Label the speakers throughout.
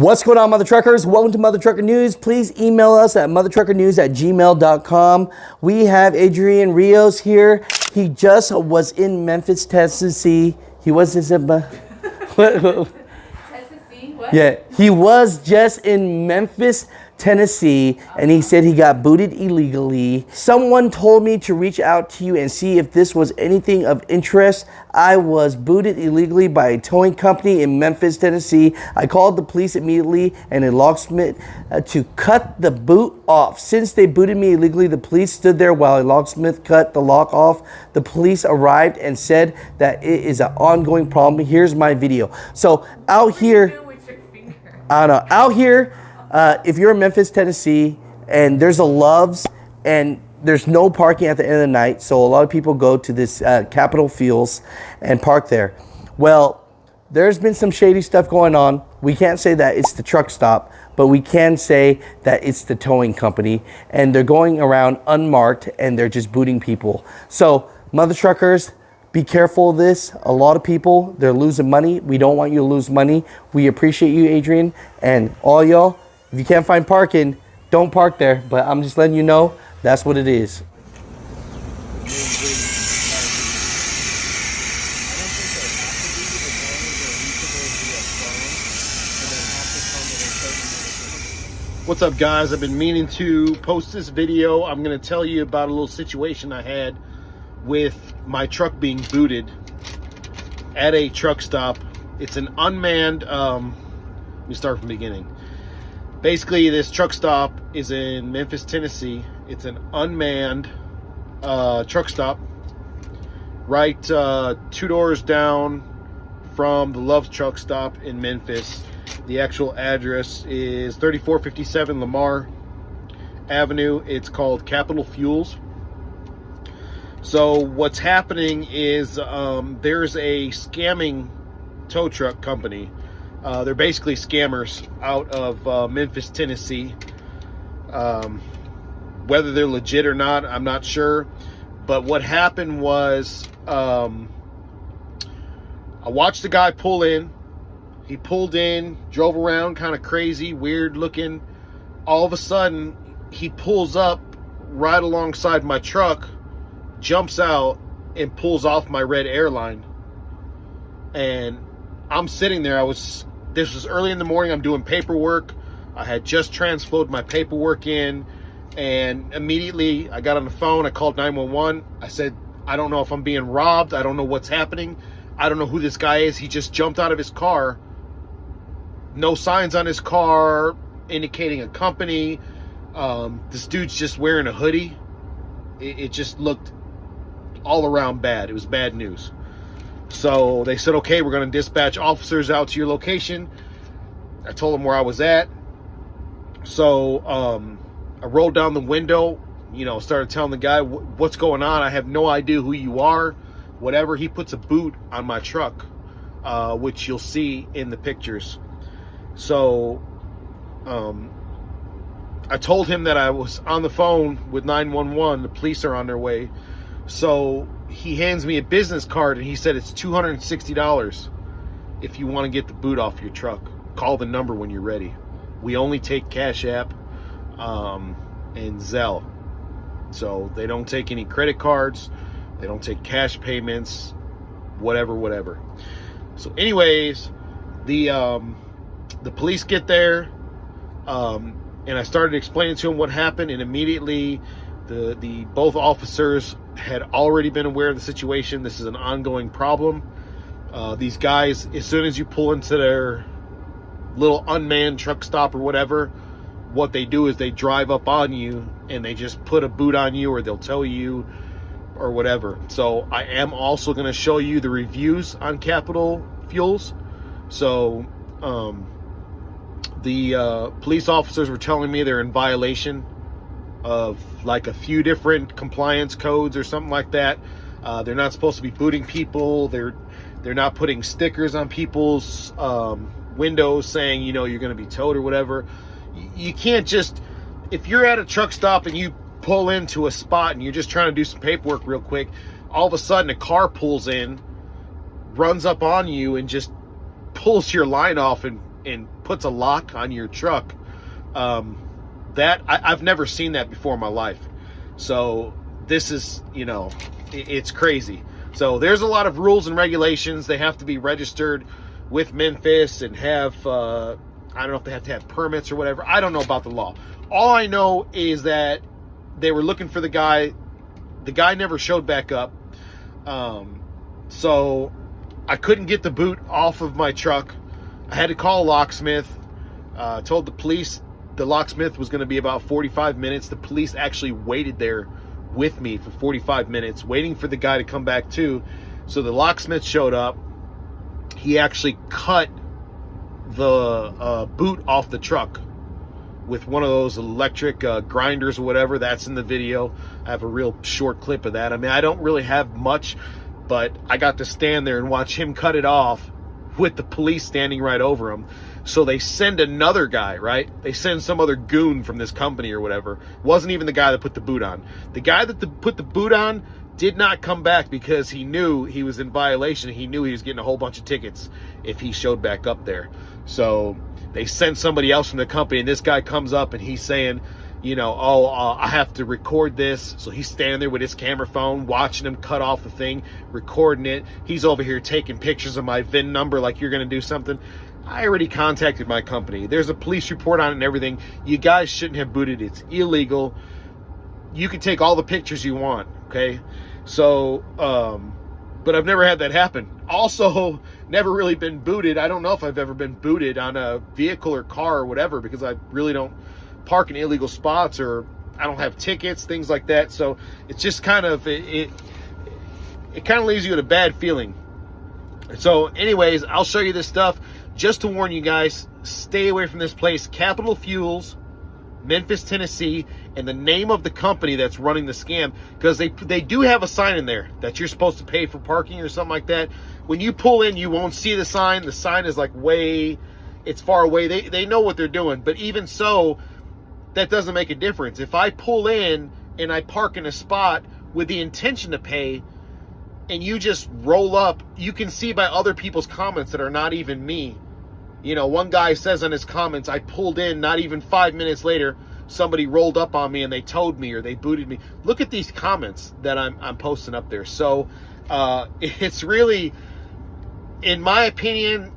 Speaker 1: What's going on, Mutha Truckers? Welcome to Mutha Trucker News. Please email us at muthatruckernews@gmail.com. We have Adrian Rios here. He just was in Memphis, Tennessee. He was in
Speaker 2: Tennessee? What?
Speaker 1: Yeah, he was just in Memphis, Tennessee, and he said he got booted illegally. Someone told me to reach out to you and see if this was anything of interest. I was booted illegally by a towing company in Memphis, Tennessee. I called the police immediately and a locksmith to cut the boot off. Since they booted me illegally, the police stood there while a locksmith cut the lock off. The police arrived and said that it is an ongoing problem. Here's my video. So out here, I don't know, out here, if you're in Memphis, Tennessee, and there's a Love's and there's no parking at the end of the night, so a lot of people go to this Capitol Fields and park there. Well, there's been some shady stuff going on. We can't say that it's the truck stop, but we can say that it's the towing company, and they're going around unmarked and they're just booting people. So, Mutha Truckers, be careful of this. A lot of people, they're losing money. We don't want you to lose money. We appreciate you, Adrian, and all y'all. If you can't find parking, don't park there. But I'm just letting you know, that's what it is.
Speaker 3: What's up, guys? I've been meaning to post this video. I'm going to tell you about a little situation I had with my truck being booted at a truck stop. It's an unmanned, let me start from the beginning. Basically, this truck stop is in Memphis, Tennessee. It's an unmanned truck stop right 2 doors down from the Love's truck stop in Memphis. The actual address is 3457 Lamar Avenue. It's called Capitol Fuels. So what's happening is there's a scamming tow truck company. They're basically scammers out of Memphis, Tennessee. Whether they're legit or not, I'm not sure. But what happened was I watched the guy pull in. He pulled in, drove around kind of crazy, weird looking. All of a sudden, he pulls up right alongside my truck, jumps out, and pulls off my red Airline. And I'm sitting there. This was early in the morning. I'm doing paperwork. I had just transfloed my paperwork in, and immediately I got on the phone. I called 911. I said, I don't know if I'm being robbed. I don't know what's happening. I don't know who this guy is. He just jumped out of his car. No signs on his car indicating a company. This dude's just wearing a hoodie. It just looked all around bad. It was bad news. So they said, okay, we're going to dispatch officers out to your location. I told them where I was at. So I rolled down the window, started telling the guy, what's going on? I have no idea who you are. Whatever. He puts a boot on my truck, which you'll see in the pictures. So I told him that I was on the phone with 911. The police are on their way. So he hands me a business card, and he said it's $260 if you want to get the boot off your truck. Call the number when you're ready. We only take Cash App and Zelle. So they don't take any credit cards. They don't take cash payments, whatever. So anyways, the police get there, and I started explaining to him what happened, and immediately the both officers had already been aware of the situation. This is an ongoing problem. These guys, as soon as you pull into their little unmanned truck stop or whatever, what they do is they drive up on you and they just put a boot on you, or they'll tow you or whatever. So I am also going to show you the reviews on Capitol Fuels. So the police officers were telling me they're in violation of like a few different compliance codes or something like that. They're not supposed to be booting people. They're not putting stickers on people's windows saying, you're going to be towed or whatever. You can't just, if you're at a truck stop and you pull into a spot and you're just trying to do some paperwork real quick, all of a sudden a car pulls in, runs up on you, and just pulls your line off and puts a lock on your truck. I've never seen that before in my life. So this is, you know, it's crazy. So there's a lot of rules and regulations. They have to be registered with Memphis and have, I don't know if they have to have permits or whatever. I don't know about the law. All I know is that they were looking for the guy. The guy never showed back up. So I couldn't get the boot off of my truck. I had to call a locksmith. Told the police the locksmith was going to be about 45 minutes. The police actually waited there with me for 45 minutes, waiting for the guy to come back too. So the locksmith showed up. He actually cut the boot off the truck with one of those electric grinders or whatever. That's in the video. I have a real short clip of that. I mean, I don't really have much, but I got to stand there and watch him cut it off with the police standing right over him. So they send another guy, right? They send some other goon from this company or whatever. It wasn't even the guy that put the boot on. The guy that put the boot on did not come back because he knew he was in violation. He knew he was getting a whole bunch of tickets if he showed back up there. So they sent somebody else from the company, and this guy comes up and he's saying, you know, I have to record this. So he's standing there with his camera phone, watching him cut off the thing, recording it. He's over here taking pictures of my VIN number like you're going to do something. I already contacted my company. There's a police report on it and everything. You guys shouldn't have booted. It's illegal. You can take all the pictures you want, okay? So, but I've never had that happen. Also, never really been booted. I don't know if I've ever been booted on a vehicle or car or whatever, because I really don't park in illegal spots, or I don't have tickets, things like that. So it's just kind of, it kind of leaves you with a bad feeling. So anyways, I'll show you this stuff just to warn you guys, stay away from this place. Capital Fuels, Memphis, Tennessee, and the name of the company that's running the scam, because they do have a sign in there that you're supposed to pay for parking or something like that. When you pull in, you won't see the sign. The sign is like it's far away. They know what they're doing, but even so, that doesn't make a difference. If I pull in and I park in a spot with the intention to pay, and you just roll up, you can see by other people's comments that are not even me. You know, one guy says on his comments, I pulled in, not even 5 minutes later, somebody rolled up on me and they towed me or they booted me. Look at these comments that I'm posting up there. So it's really, in my opinion,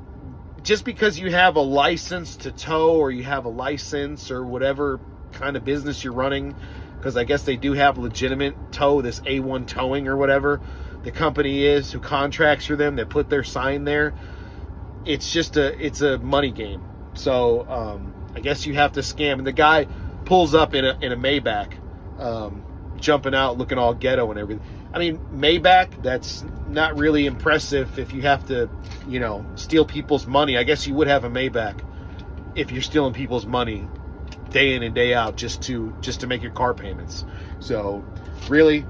Speaker 3: just because you have a license to tow, or you have a license or whatever kind of business you're running, because I guess they do have legitimate tow, this A1 towing or whatever the company is who contracts for them, that put their sign there. It's just it's a money game. So I guess you have to scam. And the guy pulls up in a Maybach, jumping out, looking all ghetto and everything. I mean, Maybach, that's not really impressive if you have to, you know, steal people's money. I guess you would have a Maybach if you're stealing people's money day in and day out just to make your car payments. So really,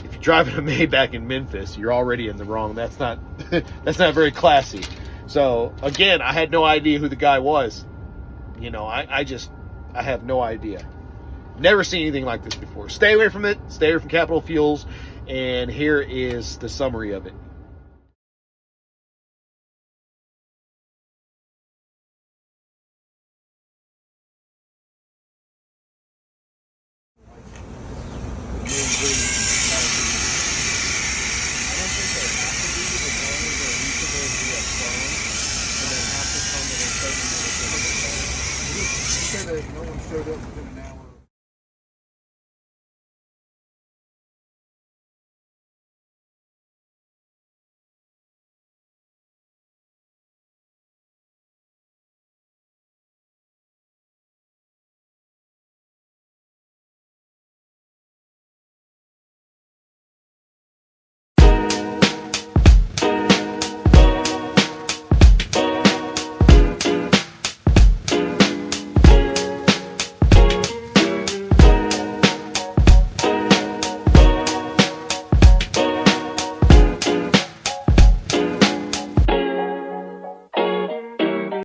Speaker 3: if you're driving a Maybach in Memphis, you're already in the wrong. That's not very classy. So again, I had no idea who the guy was. You know, I have no idea. Never seen anything like this before. Stay away from it. Stay away from Capital Fuels. And here is the summary of it.
Speaker 4: No one showed up within an hour.